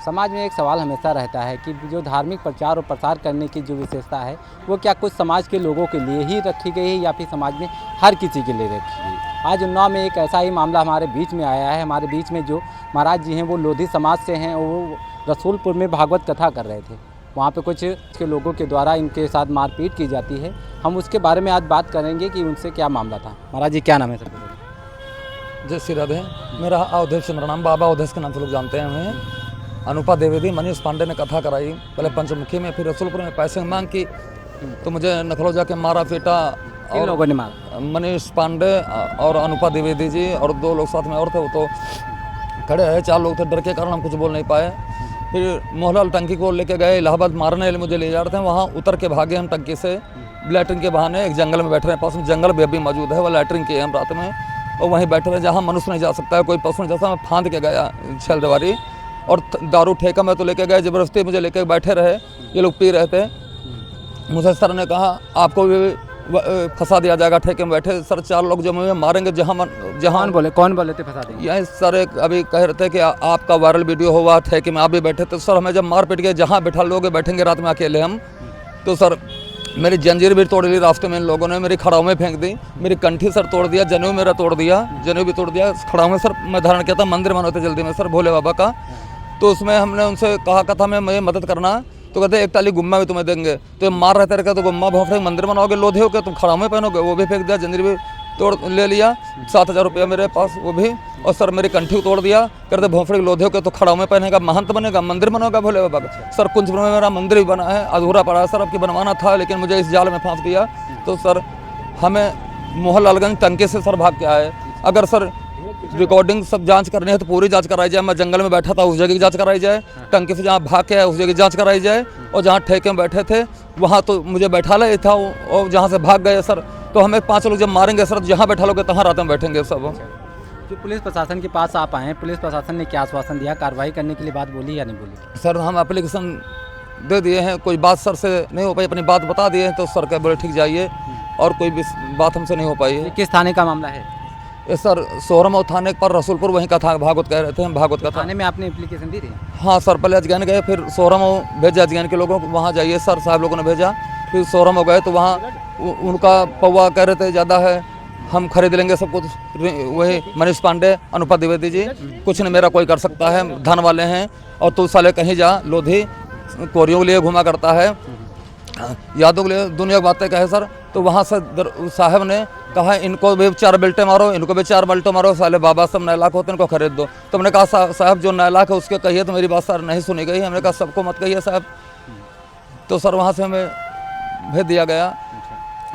समाज में एक सवाल हमेशा रहता है कि जो धार्मिक प्रचार और प्रसार करने की जो विशेषता है वो क्या कुछ समाज के लोगों के लिए ही रखी गई है या फिर समाज में हर किसी के लिए रखी गई है। आज उन्नाव में एक ऐसा ही मामला हमारे बीच में आया है। हमारे बीच में जो महाराज जी हैं वो लोधी समाज से हैं और वो रसूलपुर में भागवत कथा कर रहे थे। वहाँ पे कुछ के लोगों के द्वारा इनके साथ मारपीट की जाती है। हम उसके बारे में आज बात करेंगे कि उनसे क्या मामला था। महाराज जी क्या नाम है सबसे पहले? जय श्री राधे। मेरा अवधेश चंद्र नाम, बाबा अवधेश के नाम से लोग जानते हैं हमें। अनुपा द्विवेदी, मनीष पांडे ने कथा कराई, पहले पंचमुखी में, फिर रसूलपुर में पैसे की मांग की तो मुझे नखलो जाके मारा पीटा। और लोगों ने मारा? मनीष पांडे और अनुपा द्विवेदी जी और 2 लोग साथ में और थे। वो तो खड़े हैं, 4 लोग थे, डर के कारण हम कुछ बोल नहीं पाए। फिर मोहनलाल टंकी को लेके गए, इलाहाबाद मारने मुझे ले जा रहे थे। वहाँ उतर के भागे हम टंकी से, लैटरिन के बहाने एक जंगल में बैठ रहे हैं। पास में जंगल भी अभी मौजूद है, वो लैटरिन की हम रात में, और वहीं बैठे रहे जहाँ मनुष्य नहीं जा सकता है, कोई पशु नहीं जा सकता। मैं फांद के गया छलदवारी और दारू ठेका में तो लेके गए, ज़बरदस्ती मुझे लेके बैठे रहे। ये लोग पी रहे थे। मुझे सर ने कहा आपको भी फंसा दिया जाएगा, ठेके में बैठे। सर 4 लोग जो मुझे मारेंगे जहाँ कौन बोले थे फंसा देंगे? यही सर एक अभी कह रहे थे कि आपका वायरल वीडियो हुआ, ठेके में आप भी बैठे थे। सर हमें जब मार पीट के जहाँ बैठा लोगे बैठेंगे रात में अकेले हम, तो सर मेरी जंजीर भी तोड़ ली रास्ते में इन लोगों ने, मेरी खड़ाऊ में फेंक दी, मेरी कंठी सर तोड़ दिया, जनेऊ मेरा तोड़ दिया, जनेऊ भी तोड़ दिया। खड़ाऊ में सर मैं धारण किया था, मंदिर बनवाते जल्दी में सर भोले बाबा का। तो उसमें हमने उनसे कहा था मैं मुझे मदद करना, तो कहते 1 टाली गुम्मा भी तुम्हें देंगे। तो मार रहे थे तो गुम्मा भोंफड़े मंदिर बनाओगे, लोधे हो के तुम खड़ाऊ में पहनोगे, वो भी फेंक दिया। जंजीर भी तोड़ ले लिया, 7,000 रुपया मेरे पास वो भी। और सर मेरी कंठी तोड़ दिया, कहते भोंफड़े लोधे हो के तो खड़ाऊ में पहनेगा, महंत बनेगा, मंदिर बनोगा भोले बाबा का। सर कुंजपुर में मेरा मंदिर भी बना है, अधूरा पड़ा है सर, अब की बनवाना था लेकिन मुझे इस जाल में फांस दिया। तो सर हमें मोहनलालगंज टंके से सर भाग के आए। अगर सर रिकॉर्डिंग सब जांच करनी है तो पूरी जांच कराई जाए। मैं जंगल में बैठा था उस जगह की जांच कराई जाए, टंकी से जहाँ भाग के आया उस जगह की जांच कराई जाए, और जहाँ ठेके में बैठे थे वहाँ तो मुझे बैठा ले था, और जहाँ से भाग गए सर तो हमें 5 लोग जब मारेंगे सर, जहाँ बैठा लोगे तहाँ रात में बैठेंगे सब। जो पुलिस प्रशासन के पास आप आए हैं, पुलिस प्रशासन ने क्या आश्वासन दिया? कार्रवाई करने के लिए बात बोली या नहीं बोली? सर हम एप्लीकेशन दे दिए हैं, कोई बात सर से नहीं हो पाई, अपनी बात बता दिए हैं, तो सर कह बोले ठीक जाइए, और कोई भी बात हमसे नहीं हो पाई है। किस थाने का मामला है ये? सर सोहरम थाने पर, रसूलपुर वहीं का था, भागवत कह रहे थे हम, भागवत का थाने में आपने एप्लीकेशन दी थी? हाँ सर, पहले अजगैन गए, फिर सोहरम भेजा अजगैन के लोगों को, वहाँ जाइए सर साहब लोगों ने भेजा। फिर सोहरम गए तो वहाँ उनका पौवा कह रहे थे ज़्यादा है, हम खरीद लेंगे सब कुछ। वही मनीष पांडे, अनुपा द्विवेदी जी, कुछ नहीं मेरा कोई कर सकता है, धन वाले हैं, और तू साले कहीं जा, लोधी कोरियों के लिए घुमा करता है, यादों के लिए दुनिया की बातें कहे सर। तो वहाँ से साहब ने कहा इनको भी 4 बेल्टे मारो, इनको भी 4 बेल्टे मारो, साले बाबा सब 9 लाख होते हैं, इनको खरीद दो। तो हमने कहा साहब जो 9 लाख है उसके कहिए, तो मेरी बात सर नहीं सुनी गई। हमने कहा सबको मत कहिए साहब। तो सर वहाँ से हमें भेज दिया गया।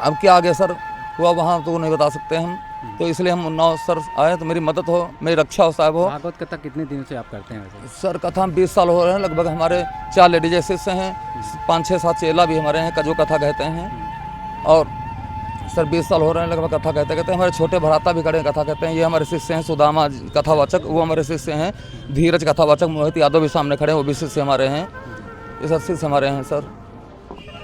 अब क्या आगे सर हुआ वहाँ तो नहीं बता सकते हम, तो इसलिए हम उन्नाव सर आए तो मेरी मदद हो, मेरी रक्षा हो साहब हो। भागवत कथा कितने दिन से आप करते हैं वैसे? सर कथा हम 20 साल हो रहे हैं लगभग। हमारे 4 लेडीज शिष्य हैं, 5, 6, 7 चेला भी हमारे हैं, जो कथा कहते हैं। और सर 20 साल हो रहे हैं लगभग कथा कहते। हमारे छोटे भ्राता भी खड़े कथा कहते हैं, ये हमारे शिष्य हैं। सुदामा कथावाचक वो हमारे शिष्य हैं। धीरज कथावाचक मोहित यादव भी सामने खड़े हैं, वो भी शिष्य हमारे हैं। ये सब शिष्य हमारे हैं सर।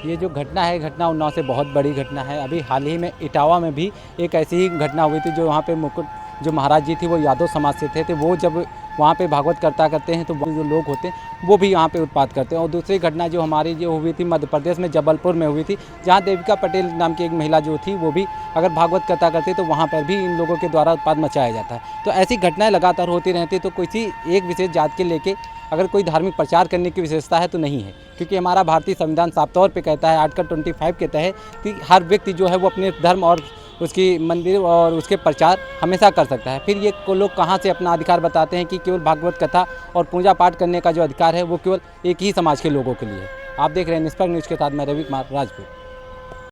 ये जो घटना है, घटना उन्नाव से बहुत बड़ी घटना है। अभी हाल ही में इटावा में भी एक ऐसी ही घटना हुई थी, जो वहाँ पे मुकुट जो महाराज जी थी वो यादव समाज से थे। तो वो जब वहाँ पे भागवत करते हैं तो जो लोग होते हैं वो भी यहाँ पे उत्पात करते हैं। और दूसरी घटना जो हमारी जो हुई थी मध्य प्रदेश में जबलपुर में हुई थी, जहाँ देविका पटेल नाम की एक महिला जो थी वो भी अगर भागवत कथा करती तो वहाँ पर भी इन लोगों के द्वारा उत्पात मचाया जाता है। तो ऐसी घटनाएँ लगातार होती रहती। तो किसी एक विशेष जात के लेके अगर कोई धार्मिक प्रचार करने की विशेषता है तो नहीं है, क्योंकि हमारा भारतीय संविधान साफ तौर पे कहता है, आर्टिकल 25 कहता है कि हर व्यक्ति जो है वो अपने धर्म और उसकी मंदिर और उसके प्रचार हमेशा कर सकता है। फिर ये लोग कहाँ से अपना अधिकार बताते हैं कि केवल भागवत कथा और पूजा पाठ करने का जो अधिकार है वो केवल एक ही समाज के लोगों के लिए है। आप देख रहे हैं निष्पक्ष न्यूज़ के साथ मैं रवि कुमार, राजपुर।